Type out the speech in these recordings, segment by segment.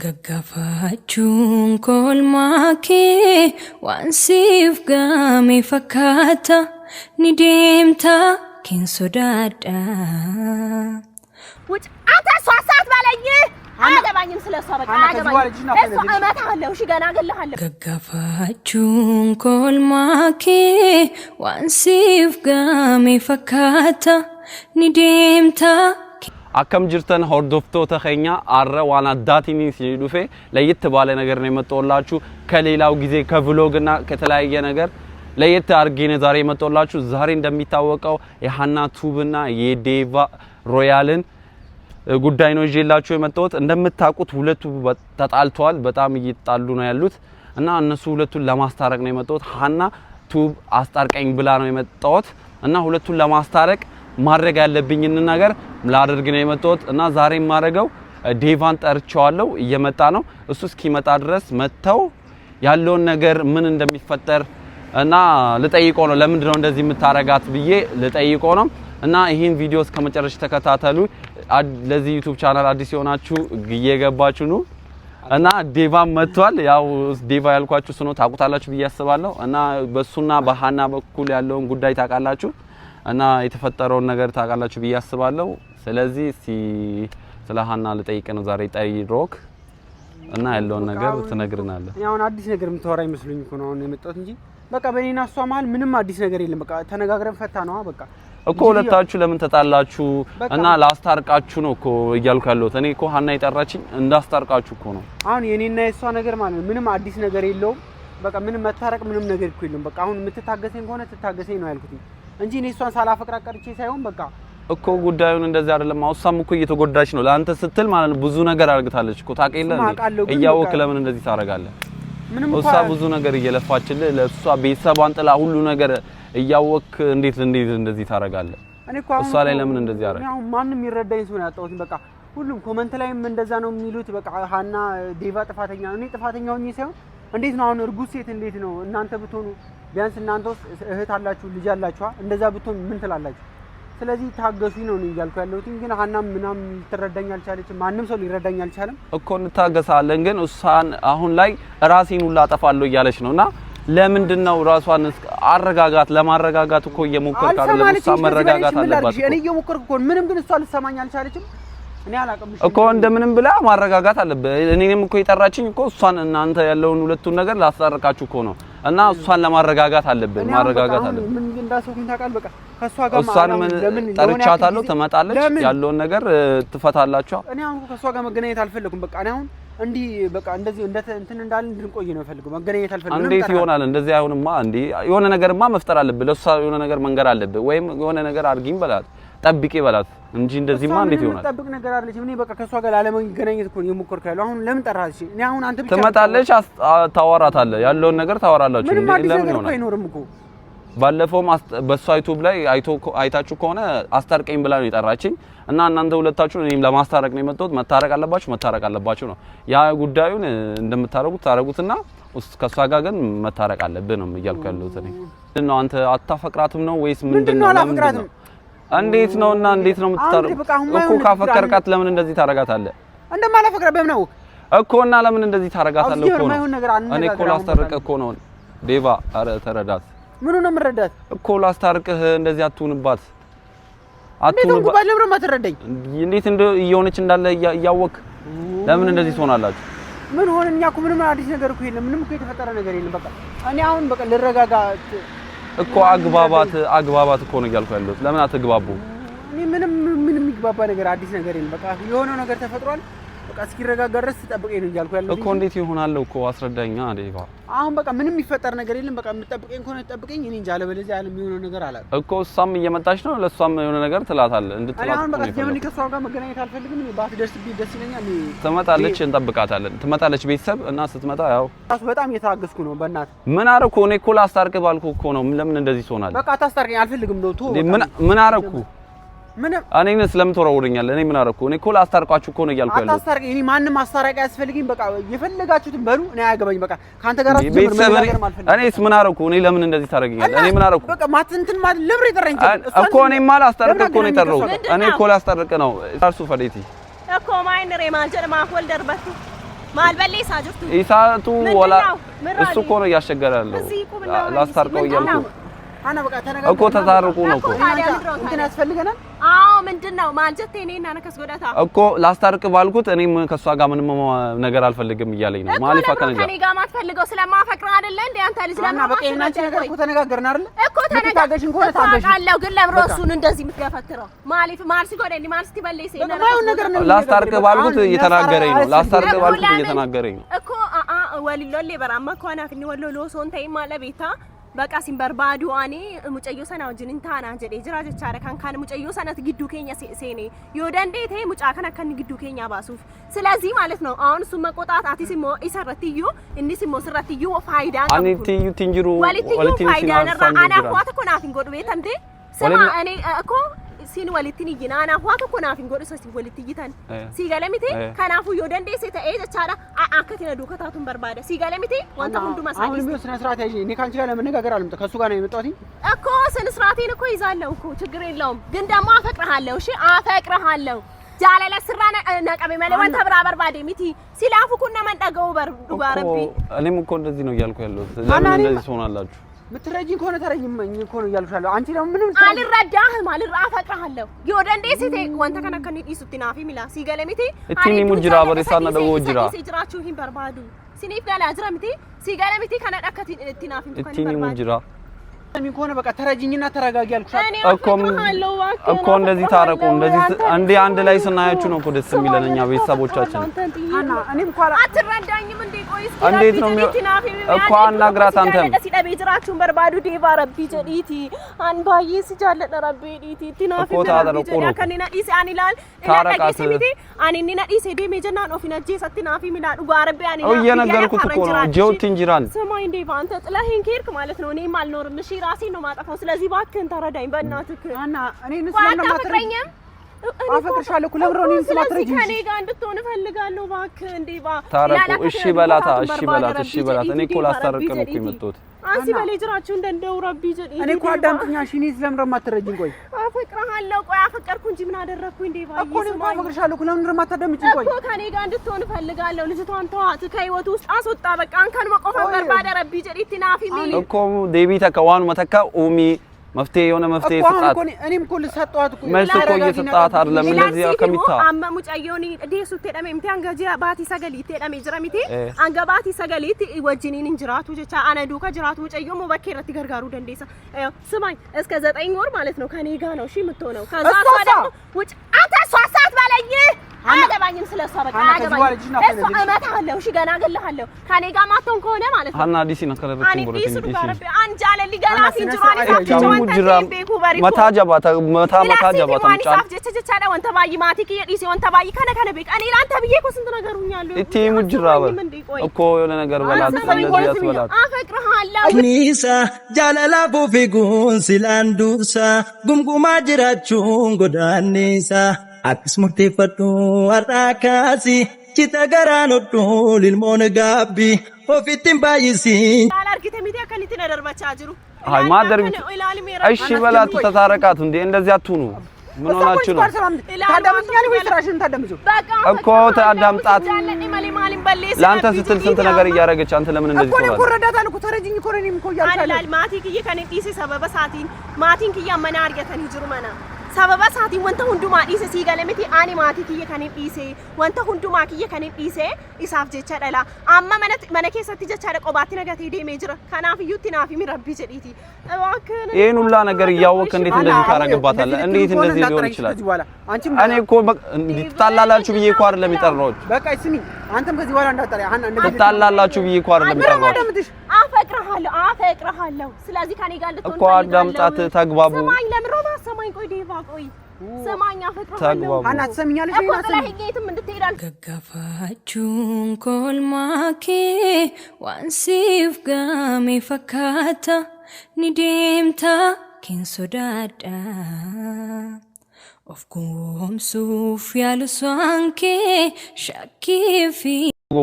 Gaggafachuun kolmaakee waan siif gaame fakkaata ni deemta kin sodaadha. ውጭ አንተ ሷሳት ባለኝ አገባኝም ስለሷ በቃ አገባኝ እሷ አማታለሁ እሺ ገና አገልሃለሁ Gaggafachuun kolmaakee waan siif gaame fakkaata ni deemta. አከም ጅርተን ሆርዶፍቶታ ኸኛ አረ ዋና ዳቲኒ ሲዱፌ ለየት ባለ ነገር ነው የመጣውላችሁ ከሌላው ጊዜ ከቭሎግና ከተለያየ ነገር ለየት አርጌነ ዛሬ የመጣውላችሁ ዛሬ እንደሚታወቀው የሃና ቱብና የዴቫ ሮያልን ጉዳይ ነው ይዤላችሁ የመጣሁት እንደምታውቁት ሁለቱ ተጣልተዋል በጣም እየጣሉ ነው ያሉት እና እነሱ ሁለቱን ለማስታረቅ ነው የመጣሁት ሃና ቱብ አስታርቀኝ ብላ ነው የመጣሁት እና ሁለቱን ለማስታረቅ ማድረግ ያለብኝን ነገር ላደርግ ነው የመጣሁት እና ዛሬ ማድረገው ዴቫን ጠርቻለሁ እየመጣ ነው እሱ እስኪመጣ ድረስ መተው ያለውን ነገር ምን እንደሚፈጠር እና ልጠይቀው ነው ለምን ነው እንደዚህ የምታረጋት ብዬ ልጠይቀው ነው እና ይሄን ቪዲዮ እስከመጨረሻ ተከታተሉ ለዚህ ዩቲዩብ ቻናል አዲስ የሆናችሁ እየገባችሁ ነው እና ዴቫ መጥቷል ያው ዴቫ ያልኳችሁ እሱ ነው ታውቁታላችሁ ብዬ አስባለሁ እና በሱና በሃና በኩል ያለውን ጉዳይ ታውቃላችሁ እና የተፈጠረውን ነገር ታውቃላችሁ ብዬ አስባለሁ ስለዚህ ስለ ሃና ልጠይቅ ነው ዛሬ ጠይሮክ እና ያለውን ነገር ትነግርናለህ ያው አዲስ ነገር የምታወራ ይመስሉኝ እኮ ነው አሁን የመጣሁት እንጂ በቃ በኔና እሷ መሀል ምንም አዲስ ነገር የለም በቃ ተነጋግረን ፈታ ነው በቃ እኮ ሁለታችሁ ለምን ተጣላችሁ እና ላስታርቃችሁ ነው እኮ እያልኩ ያለሁት እኔ እኮ ሃና ይጠራችኝ እንዳስታርቃችሁ እኮ ነው አሁን የኔና የሷ ነገር ማለት ምንም አዲስ ነገር የለውም በቃ ምንም መታረቅ ምንም ነገር እኮ የለም በቃ አሁን የምትታገሰኝ ከሆነ ትታገሰኝ ነው ያልኩት እንጂ እኔ እሷን ሳላፈቅራት ቀርቼ ሳይሆን በቃ እኮ ጉዳዩን እንደዚህ አይደለም አውሳም እኮ እየተጎዳች ነው ለአንተ ስትል ማለት ብዙ ነገር አርግታለች እኮ ታውቂለህ እያወክ ለምን እንደዚህ ታረጋለህ ምንም እሷ ብዙ ነገር እየለፋችልህ ለሷ ቤተሰቧን ጥላ ሁሉ ነገር እያወክ እንዴት እንደዚህ ታረጋለህ እሷ ላይ ለምን እንደዚህ አረጋ ያው ማንንም ይረዳኝ ሰው ነው ያጣሁት በቃ ሁሉም ኮሜንት ላይም እንደዛ ነው የሚሉት በቃ ሃና ዴቫ ጥፋተኛ ነው እኔ ጥፋተኛ ሆኜ ሳይሆን እንዴት ነው አሁን እርጉዝ ሴት እንዴት ነው እናንተ ብትሆኑ ቢያንስ እናንተው እህት አላችሁ ልጅ አላችሁ እንደዛ ብትሆን ምን ትላላችሁ ስለዚህ ታገሱኝ ነው እያልኩ ያለሁት ግን ሃናም ምናም ልትረዳኝ አልቻለችም ማንንም ሰው ሊረዳኝ አልቻለም እኮ እንታገሳለን ግን እሷን አሁን ላይ ራሴን ሁሉ አጠፋለሁ እያለች ነውና ለምንድነው ራሷን አረጋጋት ለማረጋጋት እኮ እየሞከርኩ አይደለም እሷ መረጋጋት አለባት እኔ እየሞከርኩ እኮ ምንም ግን እሷ ልትሰማኝ አልቻለችም እኔ አላቀም እኮ እንደምንም ብላ ማረጋጋት አለበት እኔንም እኮ ይጠራችኝ እኮ እሷን እናንተ ያለውን ሁለቱን ነገር ላስታርቃችሁ እኮ ነው እና እሷን ለማረጋጋት አለበት ማረጋጋት አለበት ምን እንዳሰብኩኝ ታውቃለህ በቃ ከሷ ጋር እሷን ጠርቻታለሁ ትመጣለች ያለውን ነገር ትፈታላችሁ እኔ አሁን ከሷ ጋር መገናኘት አልፈለኩም በቃ እኔ አሁን እንዲ በቃ እንደዚህ እንትን እንዳልን እንድንቆይ ነው ፈልገው መገናኘት አልፈልግም እንዴት ይሆናል እንደዚህ አይሆንማ እንዴ የሆነ ነገርማ መፍጠር አለበት ለሷ የሆነ ነገር መንገር አለበት ወይም የሆነ ነገር አድርጊኝ በላት ጠብቂ በላት እንጂ እንደዚህማ እንዴት ይሆናል ጠብቅ ነገር አይደለች እኔ በቃ ከሷ ጋር ላለመገናኘት እኮ ነው የሞከርኩ ያለው አሁን ለምን ጠራሽ እኔ አሁን አንተ ብቻ ትመጣለች ታወራታለህ ያለውን ነገር ታወራላችሁ ለምን ይሆናል አይኖርም እኮ ባለፈው በሷ ዩቲዩብ ላይ አይታችሁ ከሆነ አስታርቀኝ ብላ ነው የጠራችኝ እና እናንተ ሁለታችሁ እኔም ለማስታረቅ ነው የመጣሁት መታረቅ አለባችሁ ነው ያ ጉዳዩን እንደምታረጉት ታረጉትና ከሷ ጋር ግን መታረቅ አለብን ነው እያልኩ ያለሁት እኔ ምንድነው አንተ አታፈቅራትም ነው ወይስ ምንድነው አላፈቅራትም እንዴት ነውና እንዴት ነው የምትታረቁ እኮ ካፈቀርካት ለምን እንደዚህ ታረጋታለህ እንደማላፈቅራት በምነው እኮና ለምን እንደዚህ ታረጋታለህ እኮ ነው እኔ እኮ ላስታርቅ እኮ ነው ዴቫ አረ ተረዳት ምን ነው የምረዳት እኮ ላስታርቅህ እንደዚህ አትሁንባት ባለብረ ማትረዳኝ እንዴት እየሆነች እንዳለ እያወቅ ለምን እንደዚህ ትሆናላችሁ ምን ሆነኛ እኮ ምንም አዲስ ነገር እኮ የለም ምንም እኮ የተፈጠረ ነገር የለም በቃ እኔ አሁን በቃ ልረጋጋ እኮ አግባባት እኮ ነው እያልኩ ያለሁት ለምን አትግባቡ እኔ ምንም ይግባባ ነገር አዲስ ነገር የለም በቃ የሆነ ነገር ተፈጥሯል በቃ እስኪረጋጋ ድረስ ተጠብቀኝ ነው እያልኩ ያለሁት እኮ እንዴት ይሆናል እኮ አስረዳኛ ዴቫ አሁን በቃ ምንም ይፈጠር ነገር የለም በቃ የምትጠብቀኝ ከሆነ ተጠብቀኝ እኔ እንጃ አለበለዚያ ያለም የሆነ ነገር አላ እኮ እሷም እየመጣች ነው ለሷም የሆነ ነገር ትላታለህ እንድትላት አሁን በቃ ጀምኒ ከሷ ጋር መገናኘት አልፈልግም እኔ ባትደርስብኝ ደስ ይለኛል ትመጣለች እንጠብቃታለን ትመጣለች ቤተሰብ እና ስትመጣ ያው ራሱ በጣም እየታገስኩ ነው በእናትህ ምን አረኩ እኔ እኮ ላስታርቅ ባልኩ እኮ ነው ለምን እንደዚህ ትሆናለህ በቃ ታስታርቀኝ አልፈልግም ነው ቶ ምን አረኩ እኔን ስለምትወራውልኛለህ እኔ ምን አረኩ እኔ እኮ ላስታርቃችሁ እኮ ነው እያልኩ ያለው አታስታርቀኝ እኔ ማንንም ማስታረቅ ያስፈልግኝ በቃ የፈለጋችሁትን በሉ እኔ አያገባኝ በቃ ካንተ ጋር ራሱ እኔስ ምን አረኩ እኔ ለምን እንደዚህ ታረጋኛለህ እኔ ምን አረኩ በቃ ማትንትን ማለት ለብሬ ይጠራኝ እኮ እኔማ ላስታርቅ እኮ ነው የጠራሁት እኔ እኮ ላስታርቅ ነው ታርሱ ፈዴቲ እኮ ማይነር የማንጀር ማፎልደር በቱ ማልበሌ ሳጅፍቱ ኢሳቱ ወላ እሱ እኮ ነው ያስቸገረ ያለው ላስታርቀው እያልኩ አና በቃ ተነጋግረን እኮ ተታርቁ ነው እኮ እንትን ያስፈልገናል አዎ ምንድነው ማልጀት እኔና ነከስ ጎዳታ እኮ ላስታርቅ ባልኩት እኔም ከሷ ጋር ምንም ነገር አልፈልግም እያለኝ ነው ማሊፋ ከኔ ጋር ማትፈልገው ስለማፈቅር አይደለ እንዴ አንተ ልጅ ለምን በቃ እናንተ ነገር እኮ ተነጋገርን አይደል እኮ ተነጋገርን እኮ ታውቃለሁ ግን ለምን እሱን እንደዚህ የምትገፈትረው ማሊፍ ማርሲ ጎዳኒ ማርሲ ትበለይ ሲና ላስታርቅ ባልኩት እየተናገረኝ ነው ላስታርቅ ባልኩት እየተናገረኝ ነው እኮ ወሊሎሌ በራማ ኮና ፍኒ ወሎ ሎሶን ታይ ማለቤታ በቃ ሲንበርባዱ አኔ ሙጨዮ ሰና ወጅን እንታና ጀዴ ጅራ ጀቻረ ካን ሙጨዮ ሰነት ግዱ ኬኛ ሴኔ ይወደንዴ ቴ ሙጫ ከነከን ግዱ ኬኛ ባሱፍ ስለዚህ ማለት ነው አሁን እሱ መቆጣት አቲሲሞ ኢሰረትዩ እንዲሲሞ ስረትዩ ፋይዳ አኒ ቲዩ ቲንጅሩ ወሊትዩ ፋይዳ ነራ አና ኳት ኮና ፊን ጎድ ቤተንዴ ሰማ እኔ እኮ ሲን ወሊትኒ ይናና ኳት ኮና ፊን ጎድ ሰሲ ወሊትይታን ሲጋለሚቴ ካናፉ ይወደንዴ ሴተ ኤጀቻራ አከቲነ ዱከታቱን በርባደ ሲጋለሚቴ ወንተ ሁንዱ ማሳኪ አሁን ቢሆን ስነ ስርዓት ያጂ እኔ ካንቺ ጋር ለመነጋገር አልመጣ ከሱ ጋር ነው የመጣሁት እኮ ስነ ስርዓቴን እኮ ይዛለው እኮ ችግር የለውም ግን ደግሞ አፈቅርሃለሁ እሺ አፈቅርሃለሁ ጃለለ ስራና ነቀበ ማለወን ተብራበር ባደ ሚቲ ሲላፉ ኩና መንጠገው በር ዱጋረቢ እኔም እኮ እንደዚህ ነው እያልኩ ያለሁት ለምን እንደዚህ ሆናላችሁ ምትረጂኝ ከሆነ ተረጂኝ እኮ ነው እያልኩሻለሁ አንቺ ደግሞ ምንም አልረዳህም አፈቅርሃለሁ ይወደንዴ ሲቴ ወንተ ከነከኒ ዲሱቲናፊ ሚላ ሲገለሚቲ እቲኒ ሙጅራ በሪሳና ደው ጅራ ሲጅራቹ ሂን በርባዱ ሲኒፍ ጋላ አጅራሚቲ ሲገለሚቲ ከነደከቲ እቲናፊ እቲኒ ሙጅራ ምን ከሆነ በቃ ተረጂኝና ተረጋጊ አልኩሻለሁ እኮ እንደዚህ ታረቁ እንደዚህ አንድ ላይ ስናያችሁ ነው እኮ ደስ የሚለን እኛ ቤተሰቦቻችን አና እኔም እኮ አትረዳኝም እንዴ ቆይስ እንዴት ነው እኮ አናግራት አንተም ሲዳ ቤጅራችሁን በርባዱ ዴቫ ረቢ ጀዲቲ አንባዬ ሲጃለ ረቢ ዲቲ ቲናፊ ቢጀዲያ ከኔና ዲሲ አኒላል ታረቃት አኒኒና ዲሲ ዴሜጀና ኦፊናጄ ሰቲናፊ ሚላ ዱጋ ረቢ አኒላ እየነገርኩት እኮ ነው ጆት እንጅራን ሰማይ እንዴ ባንተ ጥላሄን ኬርክ ማለት ነው እኔም አልኖርም እሺ ራሴን ነው ማጠፋው ስለዚህ ባክህን ተረዳኝ በእናትህ አና እኔን ስለማትረዳኝ አፈቅርሻለሁ ለምን ነው እኔን ስለማትረጂኝ ከኔ ጋር እንድትሆን እፈልጋለሁ ባክህ እንዴ ታረቁ እሺ በላታ እሺ በላት እኔ እኮ ላስታርቅ ነው እኮ የመጣሁት አንሲ በሌጅራችሁ እንደው ረቢ ጀዲ እኔ እኮ አዳምጥኛ እሺ እኔ ስለምን ነው የማትረጂኝ ቆይ አፈቅርሃለሁ ቆይ አፈቀርኩ እንጂ ምን አደረኩኝ እንዴ ባይ እኮ እኔ አፈቅርሻለሁ ለምን ነው የማታዳምጪኝ ቆይ እኮ ከኔ ጋር እንድትሆን እፈልጋለሁ ልጅቷን ተዋት ከህይወቱ ውስጥ አስወጣ በቃ አንከን መቆፈር ባደ ረቢ ጀዲ ትናፊ ሚሊ እኮ ዴቢ ተከዋኑ መተካ ኡሚ መፍትሄ የሆነ መፍትሄ ሰጣት እኔም እኮ ልሰጣት እኮ መልስ እኮ እየሰጣት አይደለም እንደዚህ ከሚታ አመሙ ጫዮኒ ዴሱ ተደመ ምቲ አንጋጂ ባቲ ሰገሊ ተደመ ጅራሚቲ አንጋባቲ ሰገሊ ወጅኒን እንጅራቱ ጀቻ አነዱ ከጅራቱ ጫዮ ሞበከረት ገርጋሩ ደንዴሳ ስማኝ እስከ 9 ወር ማለት ነው ከኔ ጋር ነው እሺ የምትሆነው ከዛ ደግሞ ውጭ አንተ ሷሳት ባለኝ አገባኝም ስለሷ በቃ አገባኝ እሷ እመታለሁ እሺ ገና አገልሃለሁ ከኔ ጋር ማቶን ከሆነ ማለት ነው ሀና ዲሲ ነው ከረረችኝ ጎረቲ ዲሲ አንጃለ ሊገና ሲንጅራኒ ታችሁ ሙጅራ መታጀባታ መታጀባታ አንጻፍ ጀቸቸቻለ ወንተ ባይ ማቲክ የዲሲ ወንተ ባይ ከነ ቤት እኔ ላንተ ብዬ እኮ ስንት ነገሩኛል እቲ ሙጅራ እኮ የሆነ ነገር በላት እንደዚህ ያስበላት አፈቅርሃለሁ ኒሳ ጃለላ ቡፊጉን ሲላንዱሳ ጉምጉማ ጅራቹን ጎዳኒሳ አክስ ሙርቴፈዱ አራካሲ ቺተገራኖዱ ሊልሞን ጋቢ ኦፊቲን ባይሲ አላርኪተ ሚዲያ ከኒት ነደርባቻ አጅሩ አይ ማደር እሺ በላት ተታረቃት እንዴ እንደዚህ አትሁኑ ምን ሆናችሁ ነው ታዳምጪኛል ወይ ስራሽን ታዳምጪው እኮ ታዳምጣት ላንተ ስትል ስንት ነገር እያረገች አንተ ለምን እንደዚህ ትሆናለህ እኮ ረዳታለሁ እኮ ተረጂኝ እኮ እኔም እኮ እያልኩ አላል ማቲክ ከኔ ዲሲ ሰበበ ሳቲን ማቲን ከያመና አርገተን ይጅሩ መና sababa saatiin wanta hundumaa dhiise sii gale miti ani maatii kiyya kaniin dhiise wanta hundumaa kiyya kaniin dhiise isaaf jecha dhala amma mana keessatti jecha qobaatti nagatee deemee jira kanaaf iyyuutti naaf mi rabbi jedhiiti ይሄን ሁላ ነገር እያወቅህ እንዴት እንደዚህ ታረጋባታለህ እንዴት እንደዚህ ሊሆን ይችላል እኔ እኮ እንድትጣላላችሁ ብዬ እኮ አይደለም የጠራሁት በቃ ስሚ አንተም ከዚህ በኋላ እንዳጠራ ሀና እንድትጣላላችሁ ብዬ እኮ አይደለም የጠራሁት አፈቅርሃለሁ ስለዚህ ከኔ ጋር ልትሆን እኮ አዳምጣት ተግባቡ ሰማኝ ለምሮ ማሰማኝ ቆይ ዴቫ ቆይ ሰማኝ አፈቅርሃለሁ ሀና ትሰሚኛለሽ እኮ ስለህጌትም እንድትሄዳል ገጋፋችሁን ኮልማኬ ዋንሲፍ ጋሜ ፈካታ ኒዴምታ ኪንሶዳዳ of kumsuuf ያልሷንኬ ሻኪፊ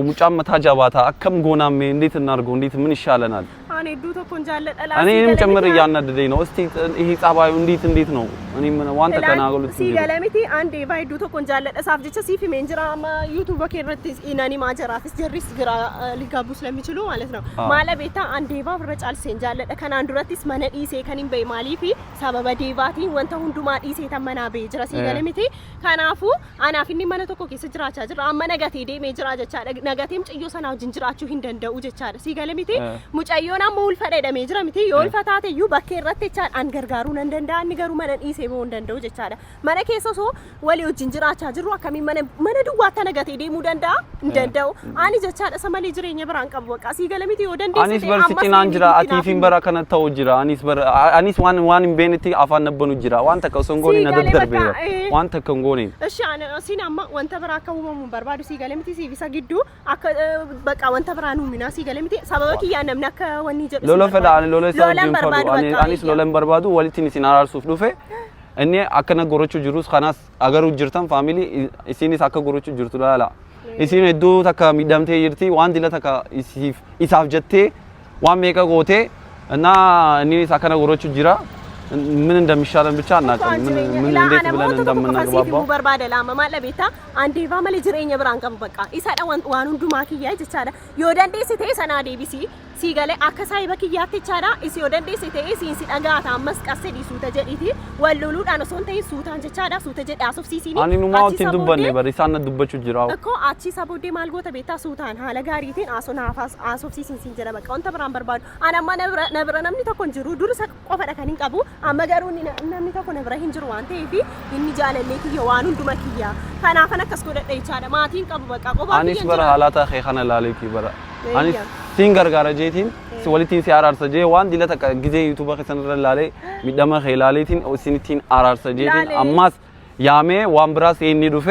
ሙጫም ታጃባታ አከም ጎናም እንዴት እናርገው እንዴት ምን ይሻለናል አኔ ዱቶ ኮንጃለ ጠላ እኔም ጭምር እያናደደኝ ነው እስቲ ይሄ ጻባዩ እንዴት ነው እኔ ምን ዋንተ ከናገሉት ሲገለሚቲ አንዴ ባይዱ ተኮን ጃለደ ሳፍ ጀቻ ሲፊ ሜንጅራማ ዩቲዩብ በከረት ኢናኒ ማጀራፍስ ጀሪስ ግራ ሊጋቡ ስለሚችሉ ማለት ነው ማለቤታ አንዴ ባብረ ጫል ሴንጃለደ ከናንዱራቲስ መነዲሴ ከኒም በይ ማሊፊ ሰበበ ዴባቲ ወንተ ሁንዱማ ዲሴ ተመና በይ ጅራ ሲገለሚቲ ካናፉ አናፊኒ መነ ተኮ ኬስ ጅራቻ ጅራ አመነገቴ ዴ ሜጅራ ጀቻ ነገቴም ጭዮ ሰናው ጅንጅራችሁ እንደንደው ጀቻ ሲገለሚቲ ሙጨዮና ሙል ፈደደ ሜጅራ ሚቲ ዮል ፈታተ ዩ በከረት ቻ አንገርጋሩን እንደንዳ አንገሩ መነዲሴ bo እንደንደው ጀቻለ መነ ኬሶሶ ወሊዮ ጅንጅራቻ ጅሩ አከሚ መነ ዱዋ ተነገቴ ዴሙ ደንዳ እንደንደው አኒ ጀቻለ ሰመሌ ጅሬኛ ብራን ቀብ በቃ ሲገለሚቲ ወደንዴ አኒስ በርሲቲና አንጅራ አቲፊን በራ ከነታው ጅራ አኒስ ዋን ቤንቲ አፋን ነበኑ ጅራ ዋንተ ከሶንጎኒ ነደደር ቤ ዋንተ ከንጎኒ እሺ አነ ሲናማ ወንተ ብራ ከውመሙ በርባዱ ሲገለሚቲ ሲቪሳ ግዱ አከ በቃ ወንተ ብራኑ ሚና ሲገለሚቲ ሰበበኪ ያነምና ከወኒ ጀ ሎለፈዳ ሎለሰው ጅንፈዱ አኒስ ሎለን በርባዱ ወልቲኒ ሲናራል ሱፍ ዱፌ እኔ አከነገሮቹ ጅሩስ ኻናስ አገሩ ጅርተን ፋሚሊ ኢሲኒስ አከገሮቹ ጅርቱ ላላ ኢሲኒ ዱ ተካ ሚዳምቴ ይርቲ ዋን ዲለ ተካ ኢሳፍ ጀቴ ዋን ሜቀ ጎቴ እና እኒስ አከነገሮቹ ጅራ ምን እንደሚሻለን ብቻ አናቀም ምን እንዴት ብለን እንደምናግባባው በርባደ ላማ ማለቤታ አንዴ ፋሚሊ ጅሬኛ ብራን ቀብ በቃ ኢሳዳ ዋኑን ዱማኪያ ጀቻለ ዮደንዴ ሲቴ ሰና ዴቢሲ ሲገለ አከሳይ በክያት ቻዳ ኢሲ ወደንዴ ሲቴ ሲንሲ ዳጋታ መስቀሰ ዲሱ ተጀዲቲ ወሉሉ ዳነ ሶንተ ሱታን ቻዳ ሱተ ጀዲ አሶፍ ሲሲኒ አኒ ኑማውቲ ዱበኔ በሪሳነ ዱበቹ ጅራው እኮ አቺ ሰቦዴ ማልጎተ ቤታ ሱታን ሃለ ጋሪቲን አሶና አፋስ አሶፍ ሲሲን ሲንጀራ በቃ ወንተ ብራን በርባዱ አናማ ነብረ ነምኒ ተኮንጅሩ ዱርሰ ቆፈደ ከኒን ቀቡ አመገሩኒ ነምኒ ተኮ ነብረ ሂንጅሩ ዋንተ ይፊ ኢኒ ጃለሌቲ የዋኑ ዱመኪያ ካናፈነ ከስኮ ደደ ቻዳ ማቲን ቀቡ በቃ ቆባ አኒስ በራ ሃላታ ኸና ላሌኪ በራ አኒስ ሲንገር ጋር ጄቲን ወልቲን ሲአራርሰ ጄ ዋን ዲለተ ጊዜ ዩቲዩብ ከሰነረ ላሌ ሚደማ ኸላሌቲን ኦሲኒቲን አራርሰ ጄቲን አማስ ያሜ ዋን ብራስ ይኒ ዱፌ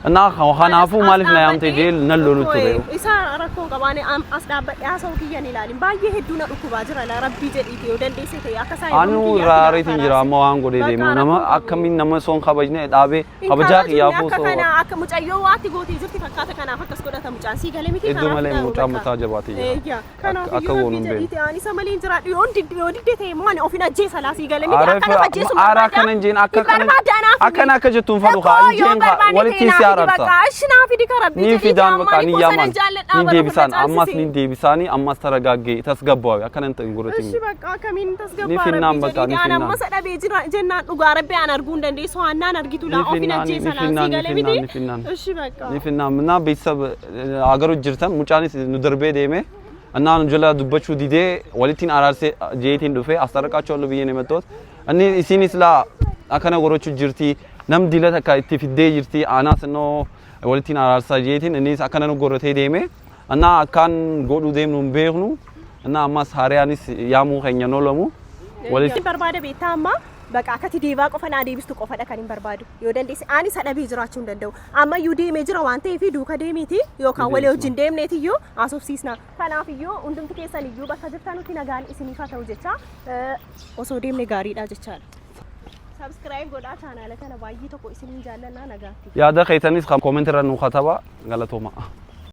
እና ኻናፉ ማለት ነው ያምቴ ጄል ነሎሉ ቱሬው ኢሳ አራኮ ቀባኔ አስዳበ ያሰው kiyan ilaalin baay'ee hedduu na dhukkuba jira la rabbi jedhiti yoo dandeessite akka saa anu raaritin jira amma waan godhe deemu nama akkamin nama son kabajne dhaabe kabaja qiyafu so akka mucayyoo waatti gootee jirti fakkaata kanaaf akkas godhata mucaan si galee miti iddoo malee mucaa mutaa jabaati akka woonum be ani samaleen jira yoo didde ta'e moo ani ofina ajjeesa la si galee miti akka na ajjeesu ara kanan jeen akka akka jettuun fadhu haa jeen walitti si ararsa ashna fidi karabbi ni fidan baka ni yaman ni debisan ammas ni debisani ammas taragagge tasgabbaw akanan tengurati እሺ በቃ ከሚን ተስገባ ni finnam baka ni finnam ana masada be jira jenna duga rabbi an argu ndende so annan argitu la ofina jesa la sigale miti እሺ በቃ ni finnam na ቤተሰብ አገሩ ጅርተን ሙጫኒስ ኑደርቤ ደሜ እና እንጀላ ዱበቹ ዲዴ ወልቲን አራርሴ ጄቲን ዱፌ አስተረቃቸዋለሁ ብዬ ነው የመጣሁት እኔ ኢሲኒስላ አከነገሮቹ ጅርቲ nam dilata ka itti fidde jirti anas no walitin ararsa jetin enis akana gorote deme ana akan godu demnu beegnu ana amas harianis yamu khenya no lamu walitin barbade betama በቃ ከቲዲባ ቆፈና ዲብስቱ ቆፈዳ ከኒን በርባዱ ዮደንዴስ አኒ ሰደቢ ጅራችሁ እንደው አማ ዩዲ ሜጅራ ዋንቴ ፊ ዱከ ዴሚቲ ዮካ ወሌው ጅንዴም ኔትዮ አሶፍ ሲስና ከናፍዮ እንድም ትከሰን ዩ በከጅርታኑ ቲናጋን ኢስኒፋ ተውጀቻ ኦሶ ዴም ኔ ጋሪዳ ጀቻል ሰብስክራይብ ጎዳ ቻናለ ከነ ባይ ተቆ ኢስኒን ጃለና ነጋቲ ያዳ ኸይተኒስ ኮሜንት ረኑ ኸተባ ገለቶማ